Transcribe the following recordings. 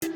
Hey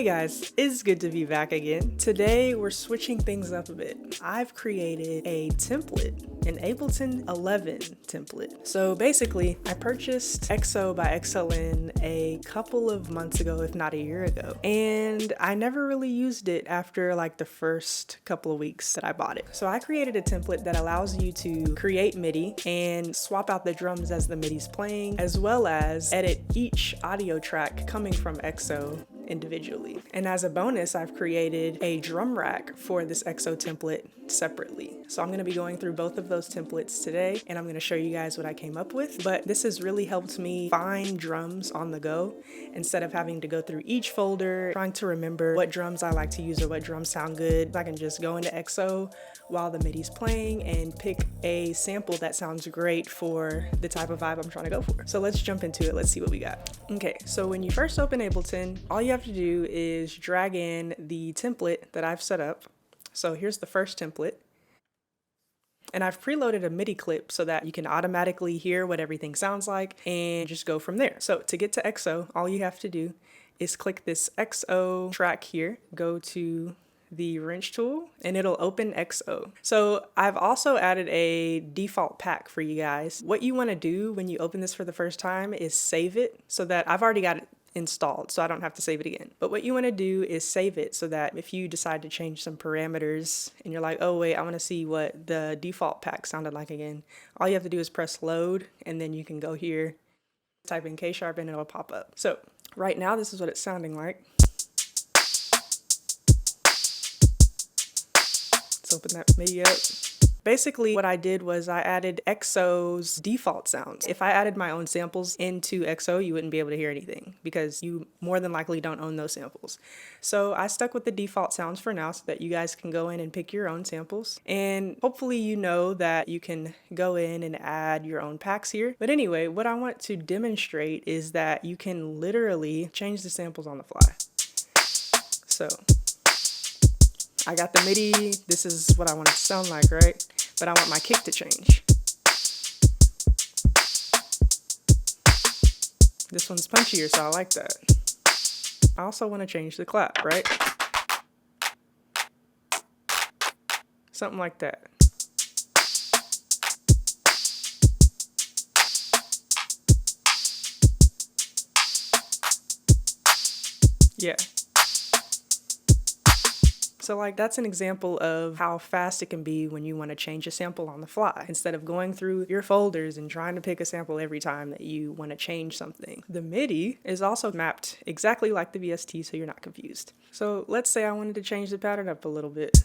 guys, it's good to be back again. Today we're switching things up a bit. I've created a template, an Ableton 11 template. So basically, I purchased XO by XLN a couple of months ago, if not a year ago, and I never really used it after like the first couple of weeks that I bought it. So I created a template that allows you to create MIDI and swap out the drums as the MIDI's playing, as well as edit each audio track coming from XO individually. And as a bonus, I've created a drum rack for this XO template separately. So I'm going to be going through both of those templates today, and I'm going to show you guys what I came up with. But this has really helped me find drums on the go instead of having to go through each folder, trying to remember what drums I like to use or what drums sound good. I can just go into XO while the MIDI's playing and pick a sample that sounds great for the type of vibe I'm trying to go for. So let's jump into it. Let's see what we got. Okay, so when you first open Ableton, all you have to do is drag in the template that I've set up. So here's the first template. And I've preloaded a MIDI clip so that you can automatically hear what everything sounds like and just go from there. So to get to XO, all you have to do is click this XO track here, go to the wrench tool, and it'll open XO. So I've also added a default pack for you guys. What you want to do when you open this for the first time is save it so that I've already got it installed, so I don't have to save it again. But what you want to do is save it so that if you decide to change some parameters and you're like, oh wait, I want to see what the default pack sounded like again, all you have to do is press load, and then you can go here, type in KaySharp, and it'll pop up. So right now, this is what it's sounding like. Let's open that MIDI up. Basically, what I did was I added XO's default sounds. If I added my own samples into XO, you wouldn't be able to hear anything because you more than likely don't own those samples. So I stuck with the default sounds for now so that you guys can go in and pick your own samples. And hopefully you know that you can go in and add your own packs here. But anyway, what I want to demonstrate is that you can literally change the samples on the fly. So I got the MIDI, this is what I want it to sound like, right? But I want my kick to change. This one's punchier, so I like that. I also want to change the clap, right? Something like that. Yeah. So like that's an example of how fast it can be when you want to change a sample on the fly instead of going through your folders and trying to pick a sample every time that you want to change something. The MIDI is also mapped exactly like the VST, so you're not confused. So let's say I wanted to change the pattern up a little bit.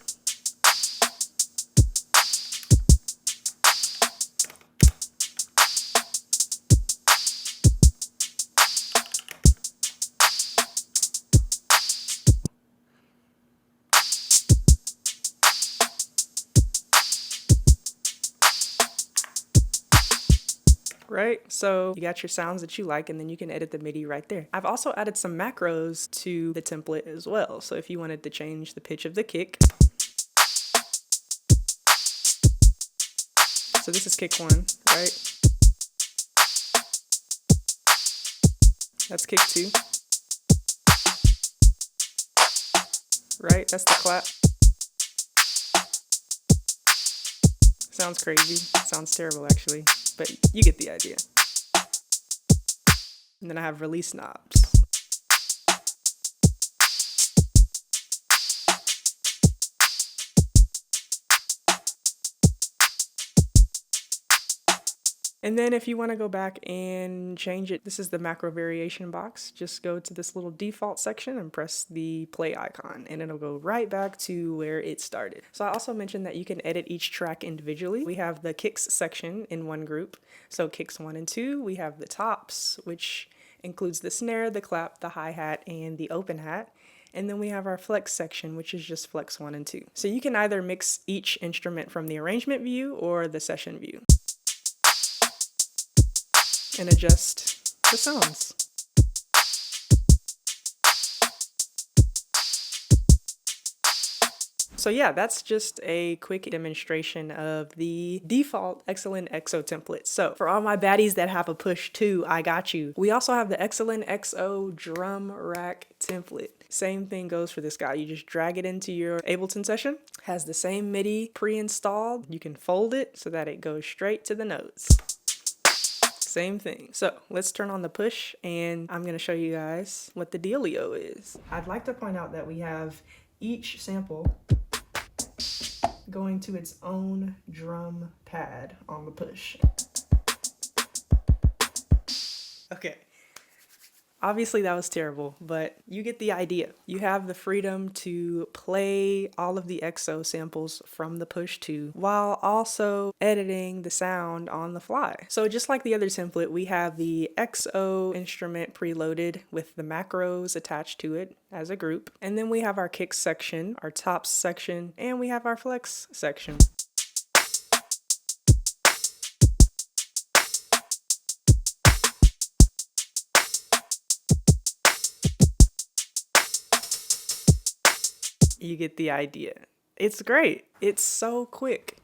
Right? So you got your sounds that you like, and then you can edit the MIDI right there. I've also added some macros to the template as well. So if you wanted to change the pitch of the kick. So this is kick 1, right? That's kick 2. Right? That's the clap. Sounds crazy. Sounds terrible actually. But you get the idea. And then I have release knobs. And then if you want to go back and change it, this is the macro variation box. Just go to this little default section and press the play icon, and it'll go right back to where it started. So I also mentioned that you can edit each track individually. We have the kicks section in one group. So kicks 1 and 2, we have the tops, which includes the snare, the clap, the hi-hat, and the open hat. And then we have our flex section, which is just flex 1 and 2. So you can either mix each instrument from the arrangement view or the session view and adjust the sounds. So yeah, that's just a quick demonstration of the default XLN XO template. So for all my baddies that have a push 2, I got you. We also have the XLN XO drum rack template. Same thing goes for this guy. You just drag it into your Ableton session. Has the same MIDI pre-installed. You can fold it so that it goes straight to the notes. Same thing. So let's turn on the push and I'm going to show you guys what the dealio is. I'd like to point out that we have each sample going to its own drum pad on the push. Okay. Obviously that was terrible, but you get the idea. You have the freedom to play all of the XO samples from the push 2 while also editing the sound on the fly. So just like the other template, we have the XO instrument preloaded with the macros attached to it as a group. And then we have our kicks section, our tops section, and we have our flex section. You get the idea. It's great. It's so quick.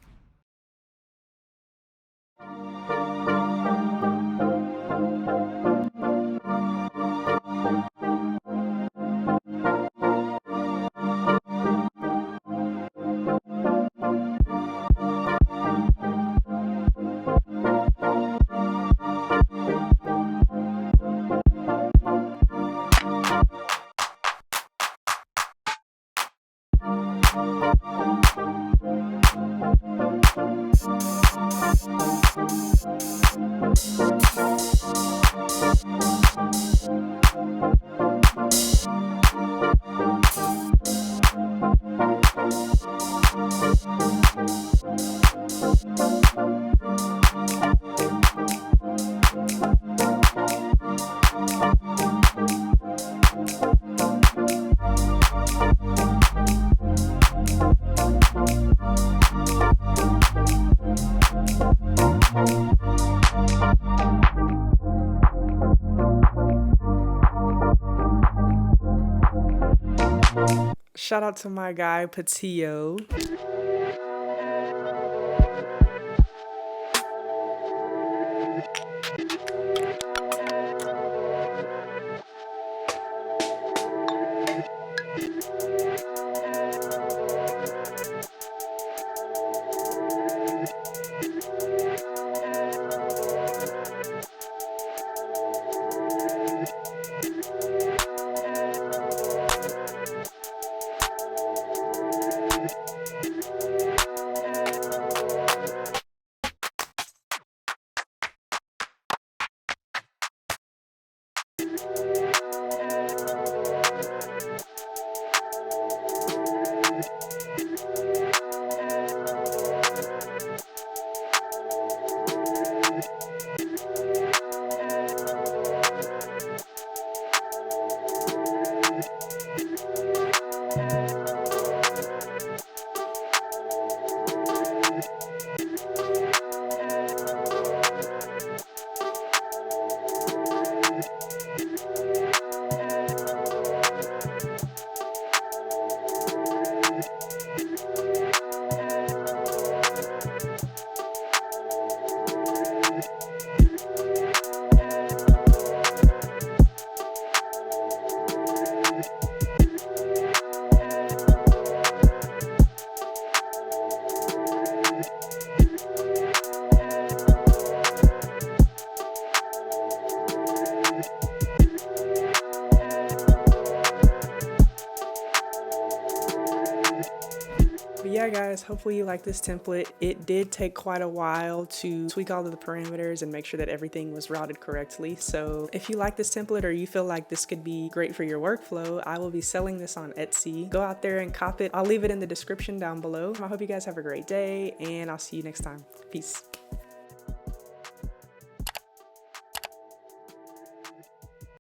Shout out to my guy, Patillo. Yeah guys, hopefully you like this template. It did take quite a while to tweak all of the parameters and make sure that everything was routed correctly. So if you like this template or you feel like this could be great for your workflow, I will be selling this on Etsy. Go out there and cop it. I'll leave it in the description down below. I hope you guys have a great day and I'll see you next time. Peace.